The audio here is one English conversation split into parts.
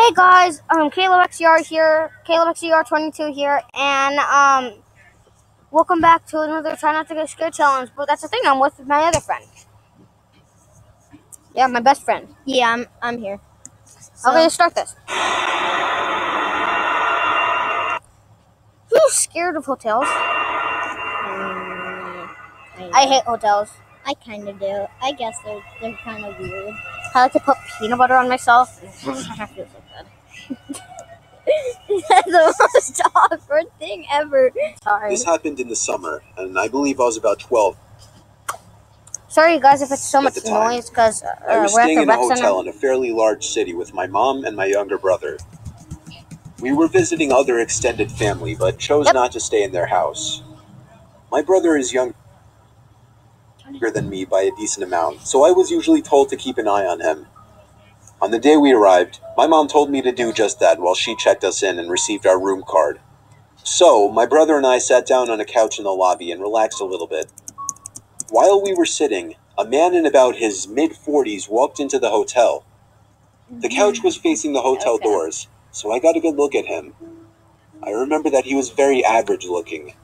Hey guys, Caleb XCR here, Caleb XCR22 here, and welcome back to another Try Not to Get Scared challenge. But that's the thing, I'm with my other friend. Yeah, my best friend. Yeah, I'm here. So, okay, let's start this. Who's scared of hotels? I hate hotels. I kind of do. I guess they're kind of weird. I like to put peanut butter on myself. I feel so bad. That's the most awkward thing ever. Sorry. This happened in the summer, and I believe I was about 12. Sorry guys if it's so much At the time, noise, because I was we're at staying the in a rec center. hotel in a fairly large city with my mom and my younger brother. We were visiting other extended family, but chose not to stay in their house. My brother is younger than me by a decent amount, so I was usually told to keep an eye on him. On the day we arrived, my mom told me to do just that while she checked us in and received our room card. So, my brother and I sat down on a couch in the lobby and relaxed a little bit. While we were sitting, a man in about his mid-40s walked into the hotel. The couch was facing the hotel doors, so I got a good look at him. I remember that he was very average looking.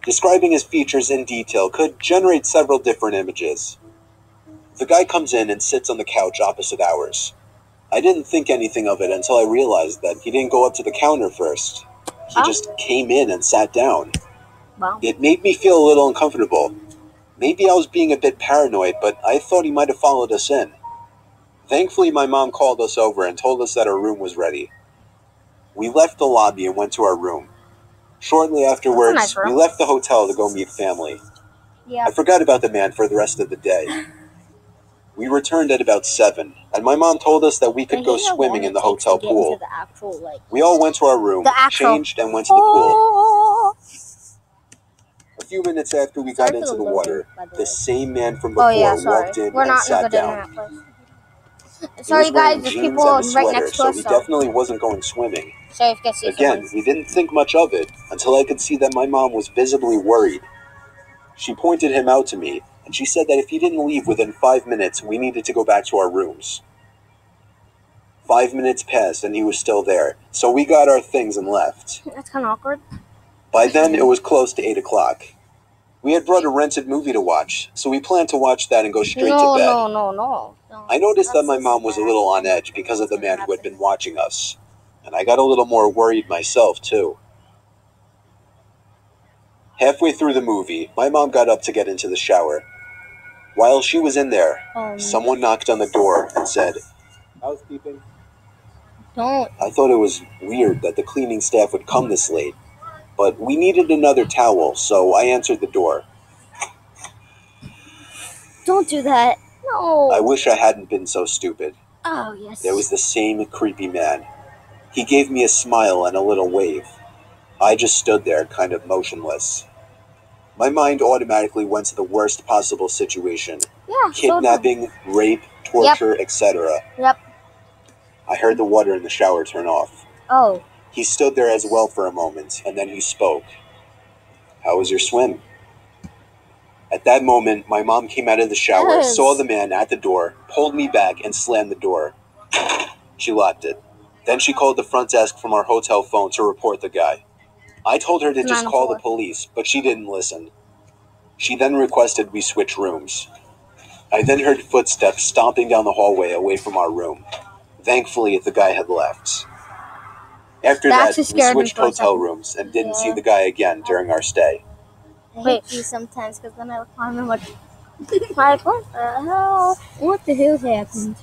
Describing his features in detail could generate several different images. The guy comes in and sits on the couch opposite ours. I didn't think anything of it until I realized that he didn't go up to the counter first. He just came in and sat down. Wow. It made me feel a little uncomfortable. Maybe I was being a bit paranoid, but I thought he might have followed us in. Thankfully, my mom called us over and told us that our room was ready. We left the lobby and went to our room. Shortly afterwards, That's a nice room. we left the hotel to go meet family. Yeah. I forgot about the man for the rest of the day. We returned at about 7, and my mom told us that we could go swimming in the hotel pool. We all went to our room, changed, and went to the pool. A few minutes after we got into the water, the same man from before walked in and sat down. Sorry guys, there's there's people right next to so us. he definitely wasn't going swimming. Sorry if you guys see Again, we didn't think much of it until I could see that my mom was visibly worried. She pointed him out to me, and she said that if he didn't leave within 5 minutes, we needed to go back to our rooms. 5 minutes passed and he was still there, so we got our things and left. That's kind of awkward. By then, it was close to 8 o'clock. We had brought a rented movie to watch, so we planned to watch that and go straight to bed. No. I noticed that my mom was a little on edge because of the man who had been watching us, and I got a little more worried myself, too. Halfway through the movie, my mom got up to get into the shower. While she was in there, someone knocked on the door and said, "Housekeeping?" Don't. I thought it was weird that the cleaning staff would come this late, but we needed another towel, so I answered the door. Don't do that. No. I wish I hadn't been so stupid. Oh, yes. There was the same creepy man. He gave me a smile and a little wave. I just stood there, kind of motionless. My mind automatically went to the worst possible situation. Yeah, Kidnapping, rape, torture, etc. Yep. I heard the water in the shower turn off. Oh. He stood there as well for a moment, and then he spoke. "How was your swim?" At that moment, my mom came out of the shower, saw the man at the door, pulled me back, and slammed the door. She locked it. Then she called the front desk from our hotel phone to report the guy. I told her to just call the police, but she didn't listen. She then requested we switch rooms. I then heard footsteps stomping down the hallway away from our room. Thankfully, the guy had left. After that, we switched hotel rooms and didn't see the guy again during our stay. I hate you sometimes because then I find him like, what the hell? What the hell happened?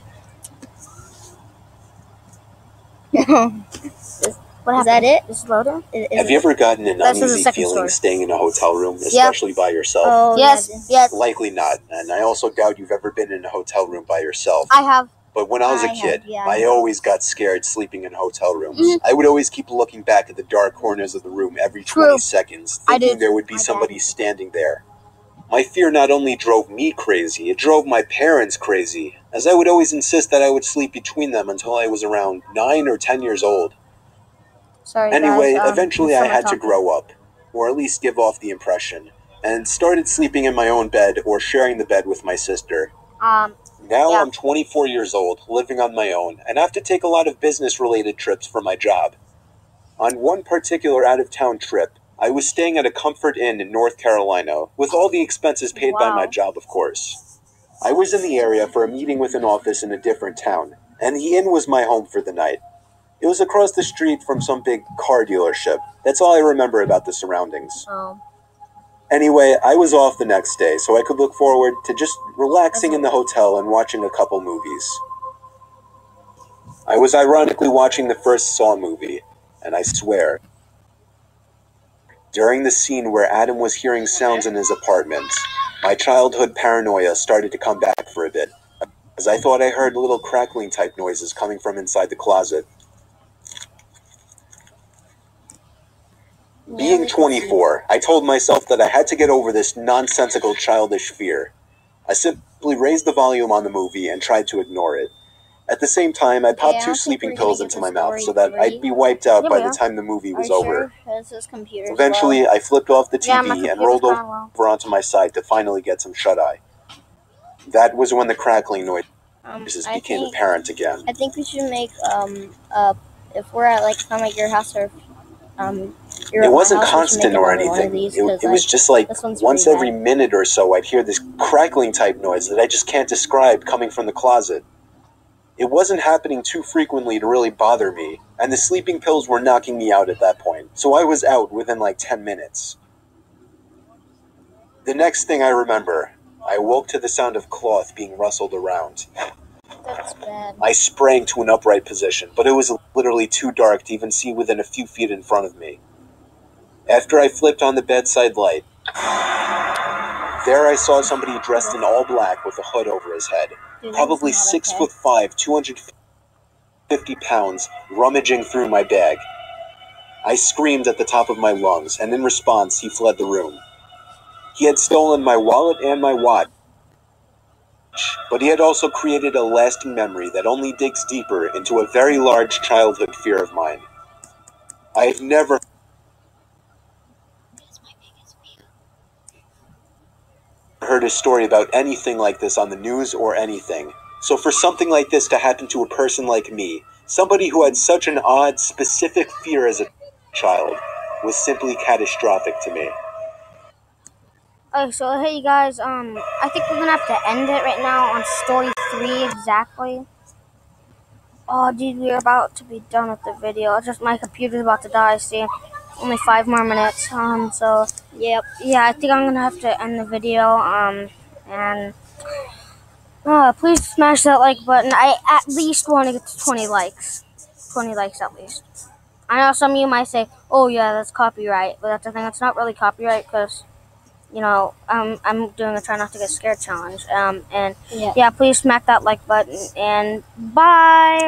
Is that it? This is loading? Have you ever gotten an uneasy feeling staying in a hotel room, especially by yourself? Oh, Yes. Likely not, and I also doubt you've ever been in a hotel room by yourself. I have. But when I was a kid, I always got scared sleeping in hotel rooms. Mm-hmm. I would always keep looking back at the dark corners of the room every 20 seconds, thinking there would be somebody standing there. My fear not only drove me crazy, it drove my parents crazy, as I would always insist that I would sleep between them until I was around 9 or 10 years old. Sorry, Anyway, guys, eventually I had to grow up, or at least give off the impression, and started sleeping in my own bed or sharing the bed with my sister. Now Yeah. I'm 24 years old, living on my own, and have to take a lot of business-related trips for my job. On one particular out-of-town trip, I was staying at a Comfort Inn in North Carolina, with all the expenses paid by my Wow. job, of course. I was in the area for a meeting with an office in a different town, and the inn was my home for the night. It was across the street from some big car dealership. That's all I remember about the surroundings. Oh. Anyway, I was off the next day, so I could look forward to just relaxing in the hotel and watching a couple movies. I was ironically watching the first Saw movie, and I swear, during the scene where Adam was hearing sounds in his apartment, my childhood paranoia started to come back for a bit, as I thought I heard little crackling type noises coming from inside the closet. Being 24, I told myself that I had to get over this nonsensical childish fear. I simply raised the volume on the movie and tried to ignore it. At the same time, I popped I two don't think sleeping we're pills gonna into get my to mouth so story that I'd 3. be wiped out Yeah, by we the are. time the movie was Are you over. sure? 'Cause this computer's Eventually, low. I flipped off the Yeah, my TV and computer's rolled kinda low. over onto my side to finally get some shut-eye. That was when the crackling noises became apparent again. I think we should make if we're at like time at your house or you're It at my wasn't house, we should make constant or another one of anything. these, It 'cause, was just like this one's once pretty every bad. minute or so I'd hear this crackling type noise that I just can't describe coming from the closet. It wasn't happening too frequently to really bother me, and the sleeping pills were knocking me out at that point, so I was out within like 10 minutes. The next thing I remember, I woke to the sound of cloth being rustled around. That's bad. I sprang to an upright position, but it was literally too dark to even see within a few feet in front of me. After I flipped on the bedside light, there I saw somebody dressed in all black with a hood over his head, Dude, probably that's not 6'5", 250 pounds, rummaging through my bag. I screamed at the top of my lungs, and in response, he fled the room. He had stolen my wallet and my watch, but he had also created a lasting memory that only digs deeper into a very large childhood fear of mine. I have never heard a story about anything like this on the news or anything. So for something like this to happen to a person like me, somebody who had such an odd, specific fear as a child, was simply catastrophic to me. Okay, so hey you guys, I think we're gonna have to end it right now on story 3 exactly. Oh dude, we're about to be done with the video. It's just my computer's about to die, see. Only 5 more minutes. So Yep. yeah, I think I'm gonna have to end the video. And please smash that like button. I at least want to get to 20 likes. 20 likes at least. I know some of you might say, "Oh yeah, that's copyright," but that's the thing. It's not really copyright because, you know, I'm doing a try not to get scared challenge. And Yeah. yeah, please smack that like button and bye.